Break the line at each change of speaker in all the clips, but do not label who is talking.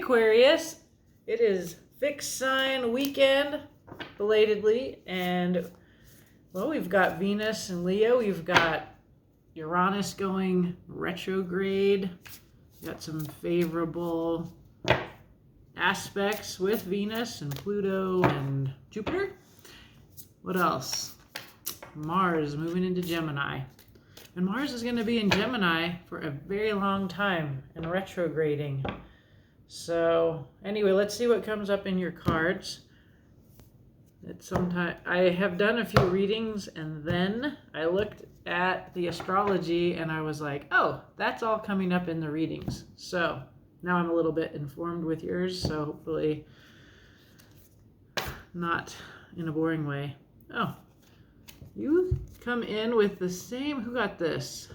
Aquarius. It is fixed sign weekend, belatedly, and well, we've got Venus and Leo. We've got Uranus going retrograde. We've got some favorable aspects with Venus and Pluto and Jupiter. What else? Mars moving into Gemini. And Mars is going to be in Gemini for a very long time and retrograding. So anyway, let's see what comes up in your cards. I have done a few readings, and then I looked at the astrology and I was like, oh, that's all coming up in the readings. So now I'm a little bit informed with yours, so hopefully not in a boring way. Oh, you come in with the same, who got this?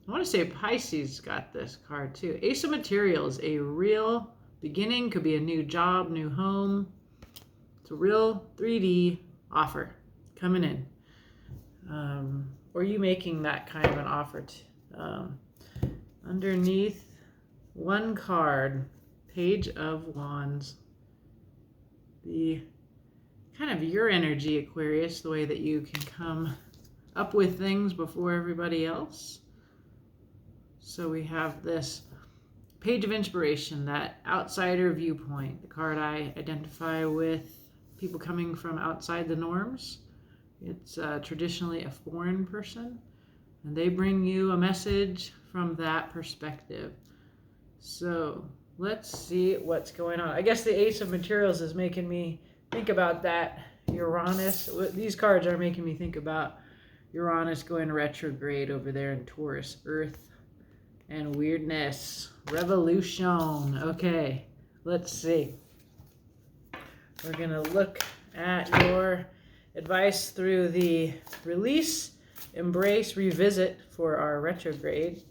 I want to say Pisces got this card too. Ace of Materials, a real beginning, could be a new job, new home. It's a real 3D offer coming in. Or you making that kind of an offer. Underneath, one card, Page of Wands. The kind of your energy, Aquarius, the way that you can come up with things before everybody else. So we have this Page of Inspiration, that outsider viewpoint, the card I identify with people coming from outside the norms. It's traditionally a foreign person, and they bring you a message from that perspective. So let's see what's going on. I guess the Ace of Materials is making me think about that Uranus. These cards are making me think about Uranus going retrograde over there in Taurus, Earth and weirdness, revolution. Okay, let's see. We're gonna look at your advice through the release, embrace, revisit for our retrograde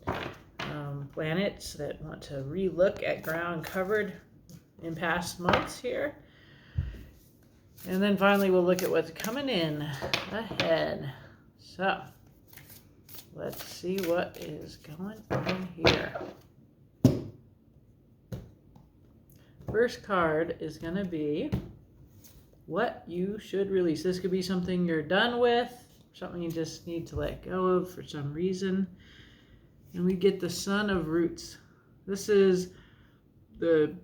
planets that want to re-look at ground covered in past months here. And then finally we'll look at what's coming in ahead. So let's see what is going on here. First card is going to be what you should release. This could be something you're done with, something you just need to let go of for some reason. And we get the Son of Roots. This is the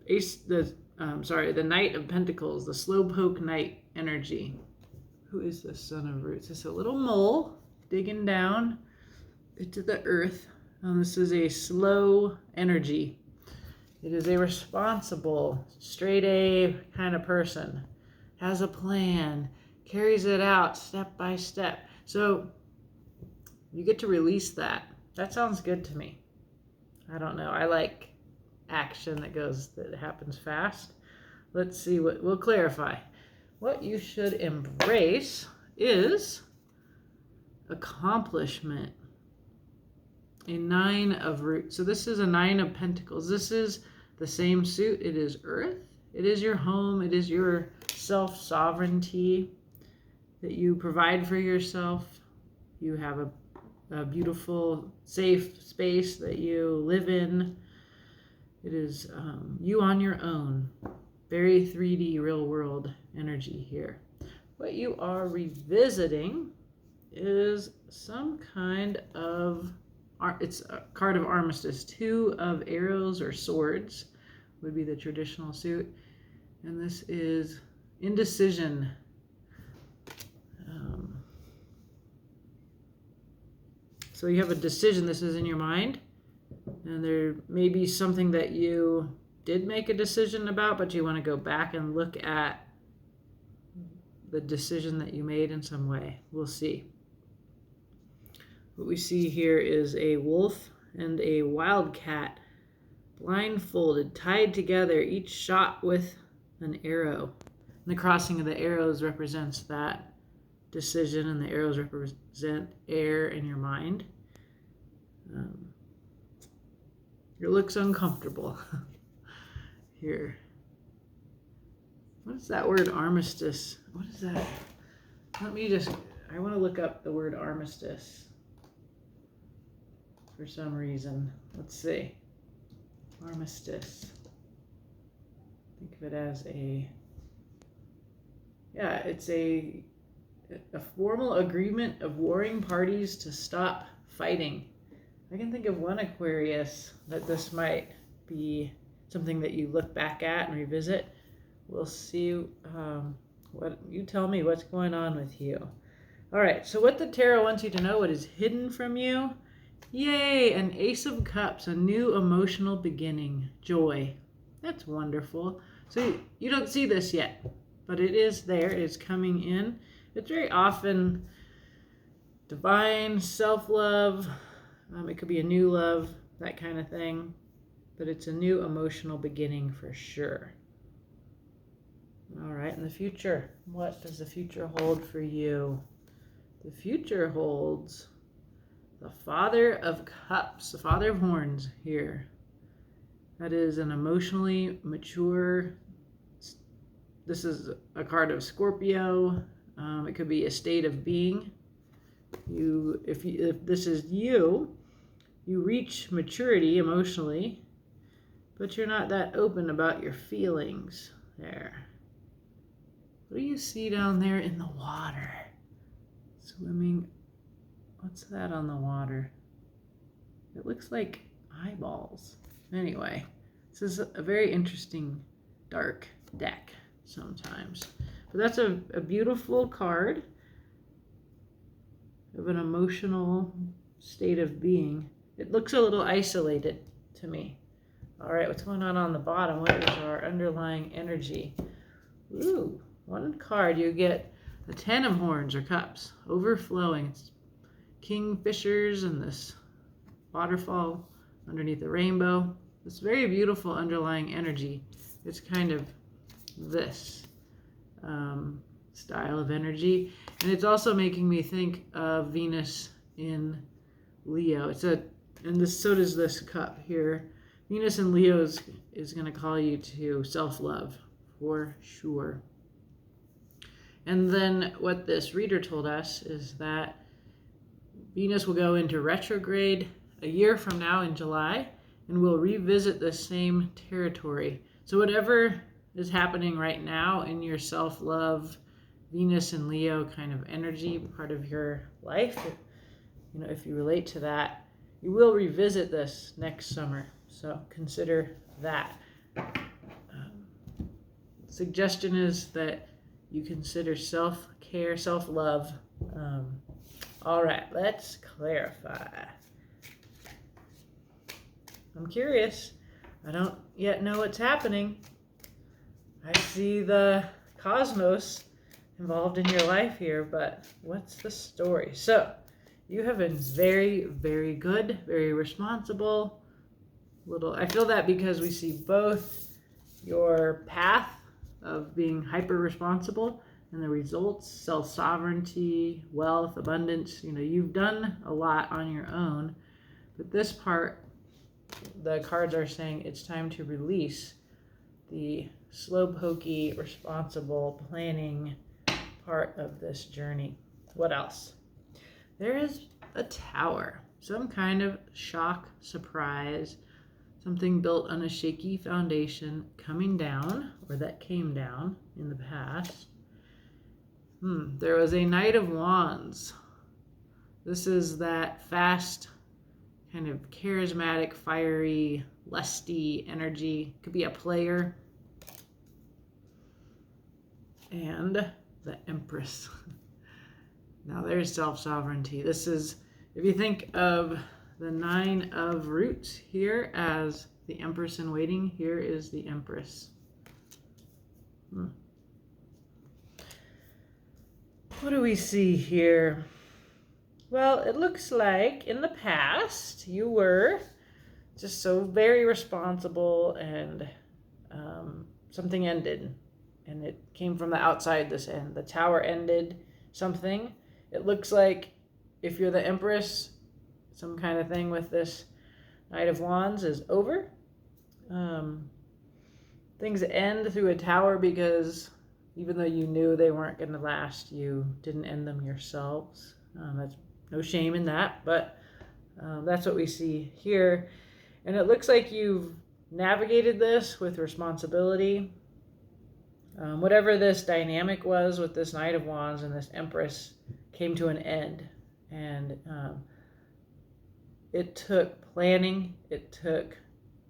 Knight of Pentacles, the Slowpoke Knight energy. Who is the Son of Roots? It's a little mole digging down into the earth. And this is a slow energy. It is a responsible, straight A kind of person. Has a plan, carries it out step by step. So you get to release that. That sounds good to me. I don't know. I like action that happens fast. Let's see what we'll clarify. What you should embrace is accomplishment. A 9 of Roots. So this is a 9 of Pentacles. This is the same suit. It is Earth. It is your home. It is your self-sovereignty that you provide for yourself. You have a beautiful, safe space that you live in. It is you on your own. Very 3D real world energy here. What you are revisiting is some kind of, it's a card of armistice. 2 of arrows or swords would be the traditional suit. And this is indecision. So you have a decision. This is in your mind. And there may be something that you did make a decision about, but you want to go back and look at the decision that you made in some way. We'll see. What we see here is a wolf and a wildcat, blindfolded, tied together, each shot with an arrow. And the crossing of the arrows represents that decision, and the arrows represent air in your mind. It looks uncomfortable here. What is that word armistice? What is that? I want to look up the word armistice for some reason. Let's see. Armistice. Think of it as it's a formal agreement of warring parties to stop fighting. I can think of one Aquarius that this might be something that you look back at and revisit. We'll see what you tell me what's going on with you. All right, so what the tarot wants you to know, what is hidden from you. Yay, an Ace of Cups, a new emotional beginning, joy. That's wonderful. So you don't see this yet, but it is there. It is coming in. It's very often divine self-love. It could be a new love, that kind of thing. But it's a new emotional beginning for sure. All right, in the future, what does the future hold for you? The future holds the Father of Cups, the Father of Horns here. That is an emotionally mature, this is a card of Scorpio. It could be a state of being. If this is you, you reach maturity emotionally, but you're not that open about your feelings there. What do you see down there in the water? Swimming. What's that on the water? It looks like eyeballs. Anyway, this is a very interesting dark deck sometimes. But that's a beautiful card of an emotional state of being. It looks a little isolated to me. All right, what's going on the bottom? What is our underlying energy? Ooh, one card, you get the 10 of Horns or Cups, overflowing. It's kingfishers and this waterfall underneath the rainbow. This very beautiful underlying energy. It's kind of this style of energy. And it's also making me think of Venus in Leo. So does this cup here. Venus in Leo is going to call you to self-love for sure. And then what this reader told us is that Venus will go into retrograde a year from now in July, and we'll revisit the same territory. So whatever is happening right now in your self-love, Venus and Leo kind of energy, part of your life, if you relate to that, you will revisit this next summer. So consider that. Suggestion is that you consider self-care, self-love. All right, let's clarify. I'm curious. I don't yet know what's happening. I see the cosmos involved in your life here, but what's the story? So, you have been very, very good, very responsible. I feel that because we see both your path of being hyper responsible and the results, self-sovereignty, wealth, abundance. You've done a lot on your own, but this part, the cards are saying it's time to release the slow pokey, responsible planning part of this journey. What else? There is a tower, some kind of shock, surprise, something built on a shaky foundation coming down, or that came down in the past. There was a Knight of Wands. This is that fast, kind of charismatic, fiery, lusty energy. Could be a player. And the Empress. Now there's self-sovereignty. This is, if you think of the 9 of Roots here as the Empress in waiting, here is the Empress. What do we see here? Well, it looks like in the past you were just so very responsible, and something ended, and it came from the outside this end. The tower ended something. It looks like if you're the Empress, some kind of thing with this Knight of Wands is over. Things end through a tower because even though you knew they weren't going to last, you didn't end them yourselves. That's no shame in that, but that's what we see here. And it looks like you've navigated this with responsibility. Whatever this dynamic was with this Knight of Wands and this Empress came to an end. And it took planning, it took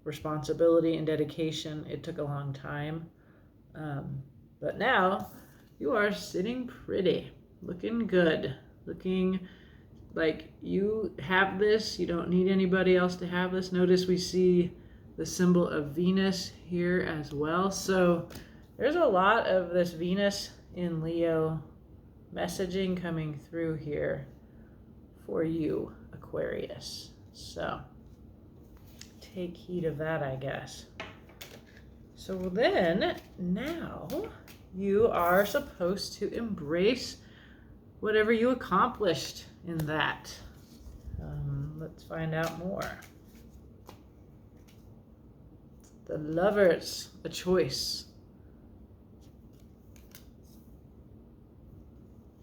responsibility and dedication. It took a long time. But now you are sitting pretty, looking good, looking like you have this. You don't need anybody else to have this. Notice we see the symbol of Venus here as well. So there's a lot of this Venus in Leo messaging coming through here for you, Aquarius. So take heed of that, I guess. So then, now you are supposed to embrace whatever you accomplished in that. Let's find out more. The Lovers, a choice.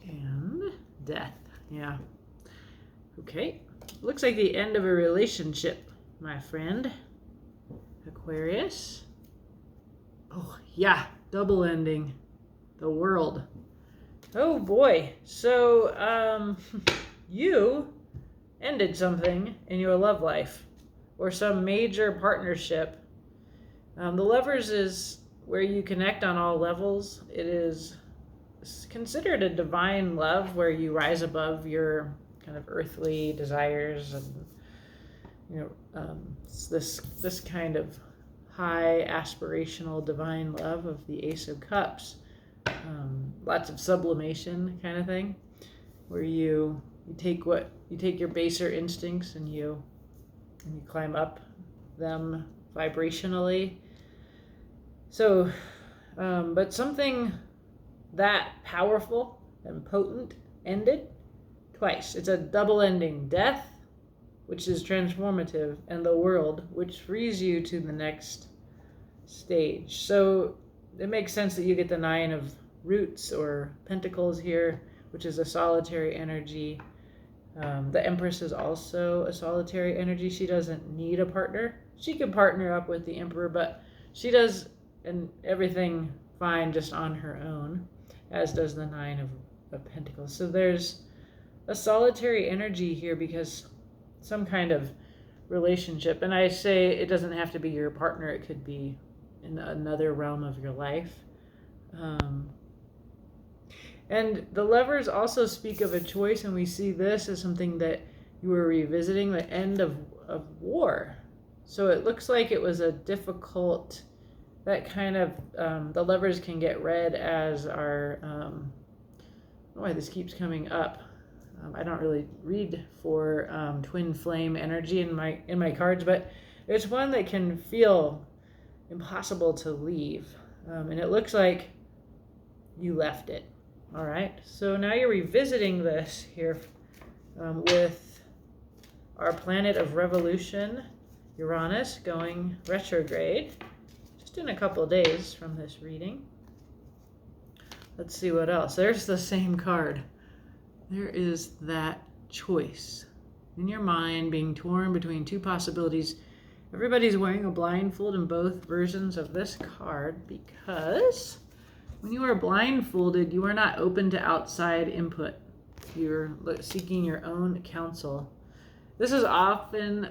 And death, yeah. Okay, looks like the end of a relationship, my friend, Aquarius. Oh, yeah, double ending. The World. Oh, boy. So, you ended something in your love life or some major partnership. The Lovers is where you connect on all levels. It is considered a divine love where you rise above your kind of earthly desires and, this kind of high aspirational divine love of the Ace of Cups. Lots of sublimation kind of thing, where you take your baser instincts and you climb up them vibrationally. So, but something that powerful and potent ended twice. It's a double ending. Death, which is transformative, and the World, which frees you to the next stage. So it makes sense that you get the Nine of Roots or Pentacles here, which is a solitary energy. The Empress is also a solitary energy. She doesn't need a partner. She can partner up with the Emperor, but she does everything fine just on her own, as does the Nine of Pentacles. So there's a solitary energy here because some kind of relationship, and I say it doesn't have to be your partner, it could be in another realm of your life. And the Lovers also speak of a choice, and we see this as something that you were revisiting, the end of war. So it looks like it was a difficult, that kind of, the Lovers can get read as our, I don't know why this keeps coming up. I don't really read for twin flame energy in my cards, but it's one that can feel impossible to leave. And it looks like you left it. All right, so now you're revisiting this here with our planet of revolution, Uranus, going retrograde, just in a couple of days from this reading. Let's see what else. There's the same card. There is that choice in your mind being torn between two possibilities. Everybody's wearing a blindfold in both versions of this card because when you are blindfolded, you are not open to outside input. You're seeking your own counsel. This is often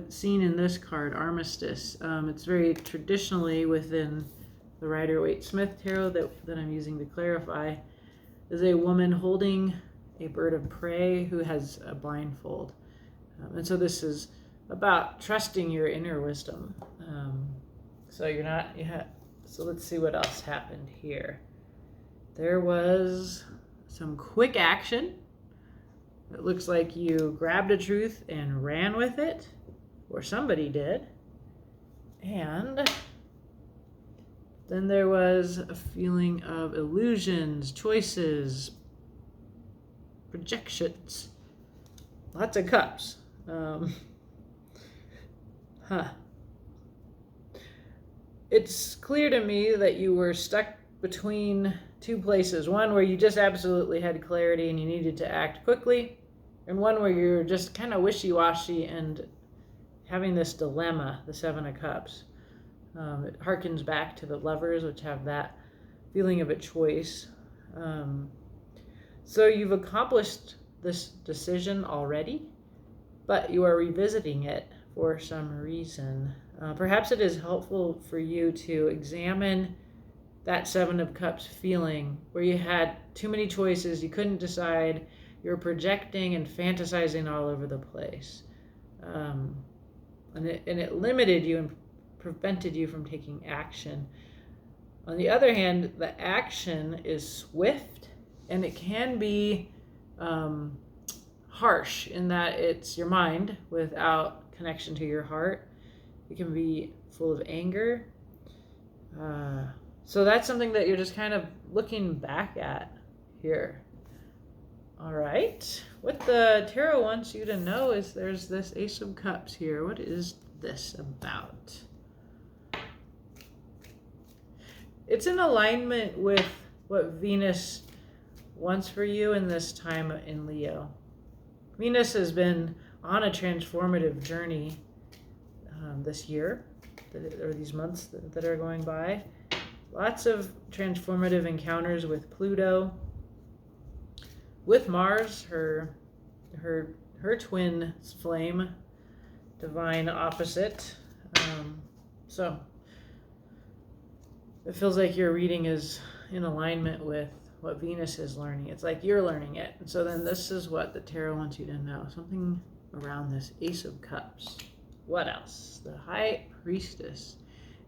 seen in this card, Armistice. It's very traditionally within the Rider-Waite-Smith tarot that I'm using to clarify, is a woman holding a bird of prey who has a blindfold. And so this is about trusting your inner wisdom. So let's see what else happened here. There was some quick action. It looks like you grabbed a truth and ran with it, or somebody did. And then there was a feeling of illusions, choices, projections. Lots of cups. It's clear to me that you were stuck between two places. One where you just absolutely had clarity and you needed to act quickly, and one where you're just kind of wishy-washy and having this dilemma, the Seven of Cups. It harkens back to the Lovers, which have that feeling of a choice. So you've accomplished this decision already, but you are revisiting it for some reason. Perhaps it is helpful for you to examine that Seven of Cups feeling where you had too many choices, you couldn't decide, you're projecting and fantasizing all over the place. And it limited you and prevented you from taking action. On the other hand, the action is swift and it can be harsh in that it's your mind without connection to your heart. It can be full of anger. So that's something that you're just kind of looking back at here. All right. What the tarot wants you to know is there's this Ace of Cups here. What is this about? It's in alignment with what Venus wants for you in this time in Leo. Venus has been on a transformative journey this year, or these months that are going by. Lots of transformative encounters with Pluto, with Mars, her twin flame, divine opposite. So it feels like your reading is in alignment with what Venus is learning. It's like you're learning it. And so then this is what the tarot wants you to know. Something around this Ace of Cups. What else? The High Priestess.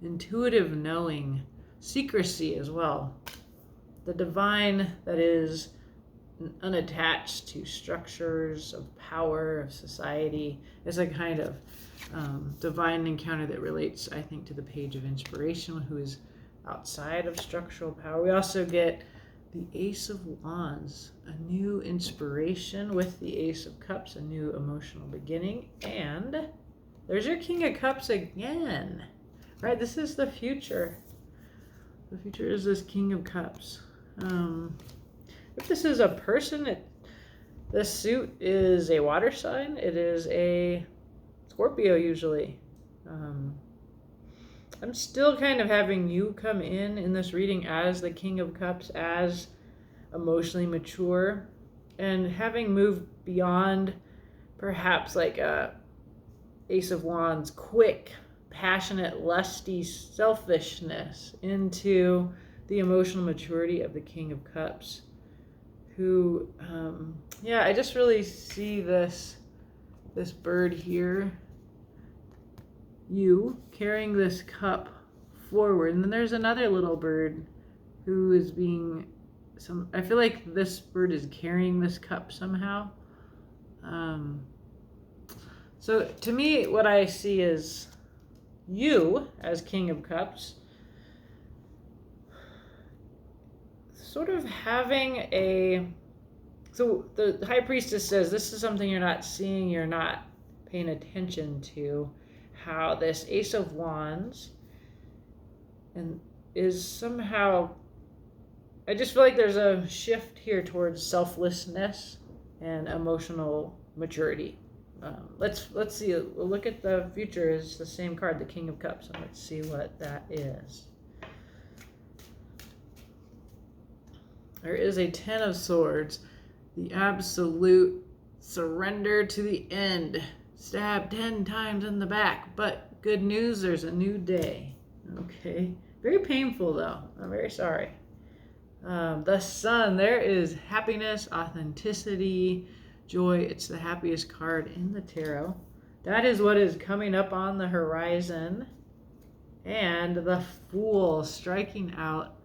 Intuitive knowing. Secrecy as well. The divine that is unattached to structures of power, of society. It's a kind of divine encounter that relates, I think, to the Page of Inspiration, who is outside of structural power. We also get the Ace of Wands, a new inspiration with the Ace of Cups, a new emotional beginning. And there's your King of Cups again, right? This is the future. The future is this King of Cups. If this is a person, this suit is a water sign. It is a Scorpio usually. I'm still kind of having you come in this reading as the King of Cups, as emotionally mature, and having moved beyond perhaps like a Ace of Wands, quick, passionate, lusty selfishness into the emotional maturity of the King of Cups, who, I just really see this bird here, you carrying this cup forward, and then there's another little bird who is I feel like this bird is carrying this cup somehow. So to me, what I see is you as King of Cups sort of having so the High Priestess says this is something you're not seeing, you're not paying attention to, how this Ace of Wands and is somehow, I just feel like there's a shift here towards selflessness and emotional maturity. Let's see. We'll look at the future as the same card, the King of Cups, and let's see what that is. There is a Ten of Swords, the absolute surrender to the end. Stab 10 times in the back, but good news, there's a new day. Okay, very painful though. I'm very sorry. The Sun, there is happiness, authenticity, joy. It's the happiest card in the tarot. That is what is coming up on the horizon. And the Fool, striking out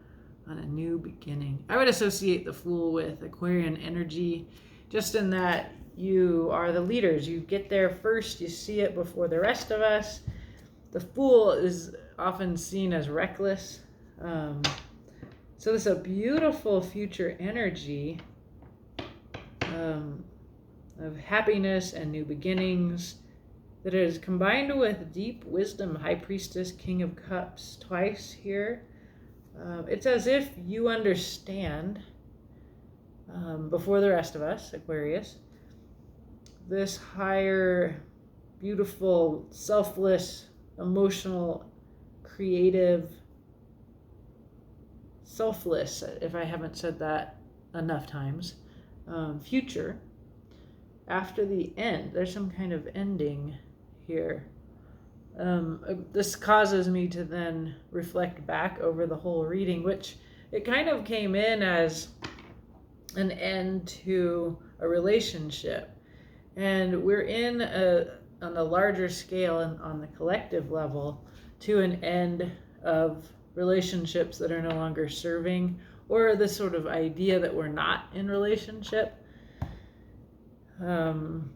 on a new beginning. I would associate the Fool with Aquarian energy, just in that you are the leaders. You get there first, you see it before the rest of us. The Fool is often seen as reckless. So this is a beautiful future energy of happiness and new beginnings that is combined with deep wisdom. High Priestess, King of Cups, twice here. It's as if you understand, before the rest of us, Aquarius, this higher, beautiful, selfless, emotional, creative selfless, if I haven't said that enough times. Future, after the end, there's some kind of ending here. This causes me to then reflect back over the whole reading, which it kind of came in as an end to a relationship. And we're in on a larger scale and on the collective level to an end of relationships that are no longer serving, or this sort of idea that we're not in relationship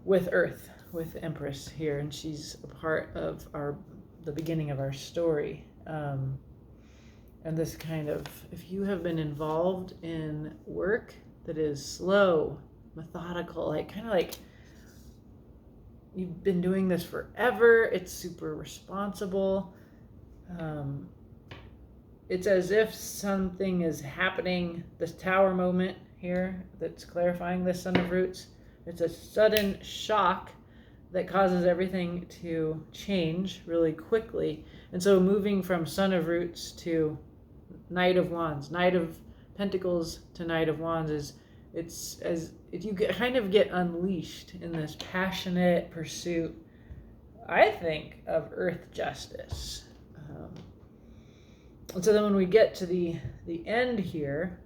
with Earth, with Empress here, and she's a part of the beginning of our story. And this kind of, if you have been involved in work that is slow, methodical, like kind of like you've been doing this forever, it's super responsible. It's as if something is happening, this tower moment here that's clarifying the Son of Roots. It's a sudden shock that causes everything to change really quickly. And so moving from Son of Roots to Knight of Wands, Knight of Pentacles to Knight of Wands it's as if you kind of get unleashed in this passionate pursuit, I think, of earth justice. And so then when we get to the end here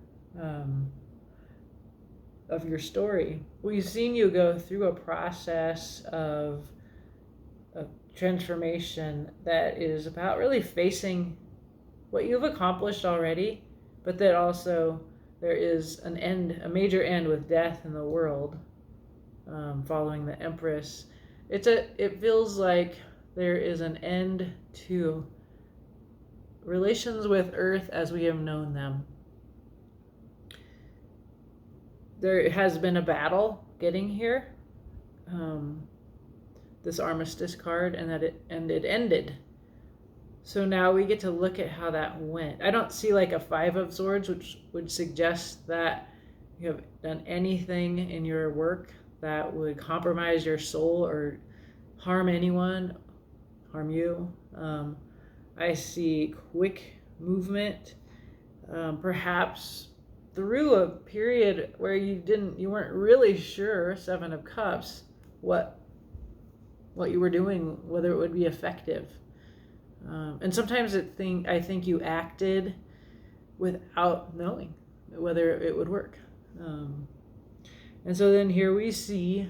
of your story, we've seen you go through a process of transformation that is about really facing what you've accomplished already, but that also there is an end, a major end with death in the world following the Empress. It feels like there is an end to relations with Earth as we have known them. There has been a battle getting here, this Armistice card, and it ended. So now we get to look at how that went. I don't see like a Five of Swords, which would suggest that you have done anything in your work that would compromise your soul or harm anyone, harm you. I see quick movement, perhaps through a period where you weren't really sure, Seven of Cups, what you were doing, whether it would be effective. And sometimes I think you acted without knowing whether it would work. And so then here we see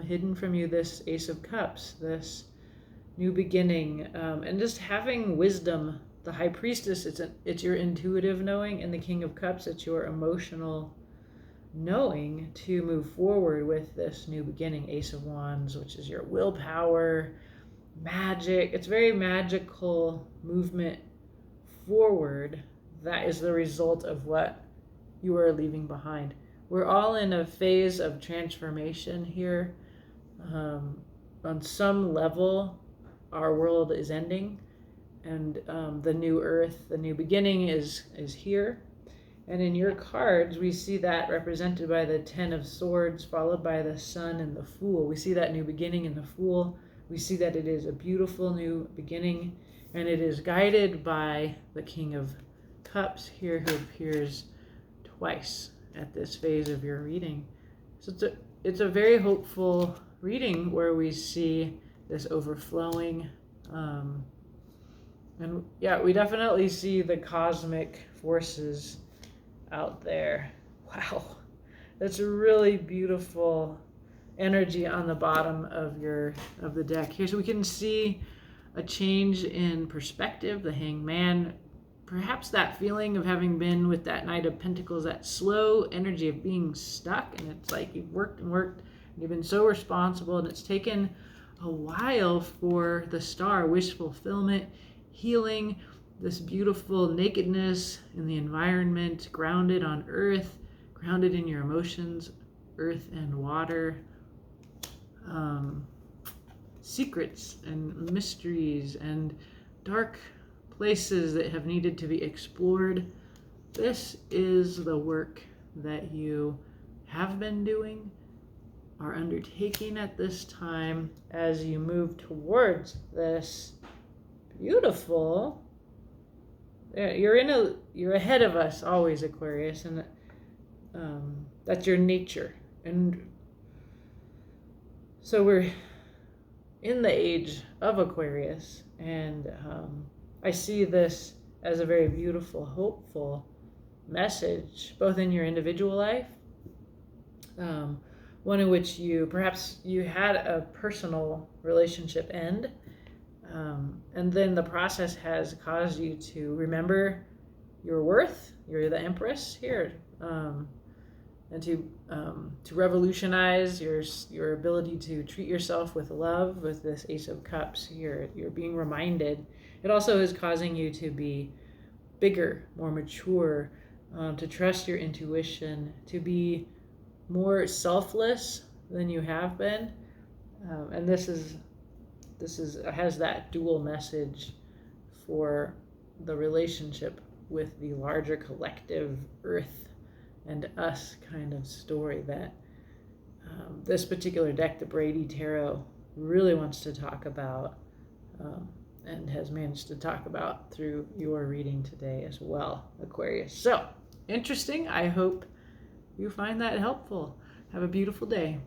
hidden from you this Ace of Cups, this new beginning, and just having wisdom. The High Priestess, it's your intuitive knowing, and the King of Cups, it's your emotional knowing to move forward with this new beginning. Ace of Wands, which is your willpower, magic. It's very magical movement forward. That is the result of what you are leaving behind. We're all in a phase of transformation here. On some level, our world is ending, and the new earth, the new beginning is here. And in your cards, we see that represented by the Ten of Swords, followed by the Sun and the Fool. We see that new beginning in the Fool. We see that it is a beautiful new beginning, and it is guided by the King of Cups here, who appears twice at this phase of your reading. So it's a very hopeful reading where we see this overflowing. And yeah, we definitely see the cosmic forces out there. Wow, that's a really beautiful energy on the bottom of the deck here. So we can see a change in perspective, the Hangman, perhaps that feeling of having been with that Knight of Pentacles, that slow energy of being stuck, and it's like you've worked and worked, and you've been so responsible, and it's taken a while for the Star, wish fulfillment, healing, this beautiful nakedness in the environment, grounded on earth, grounded in your emotions, earth and water, secrets and mysteries and dark places that have needed to be explored. This is the work that you have been doing, are undertaking at this time as you move towards this beautiful you're ahead of us always, Aquarius, and that's your nature. And so we're in the age of Aquarius, and I see this as a very beautiful, hopeful message, both in your individual life, one in which perhaps you had a personal relationship end, and then the process has caused you to remember your worth. You're the Empress here, and to revolutionize your ability to treat yourself with love with this Ace of Cups. You're being reminded. It also is causing you to be bigger, more mature, to trust your intuition, to be more selfless than you have been, and this has that dual message for the relationship with the larger collective Earth and us kind of story that this particular deck, the Brady Tarot, really wants to talk about, and has managed to talk about through your reading today as well, Aquarius. So, interesting. I hope you find that helpful. Have a beautiful day.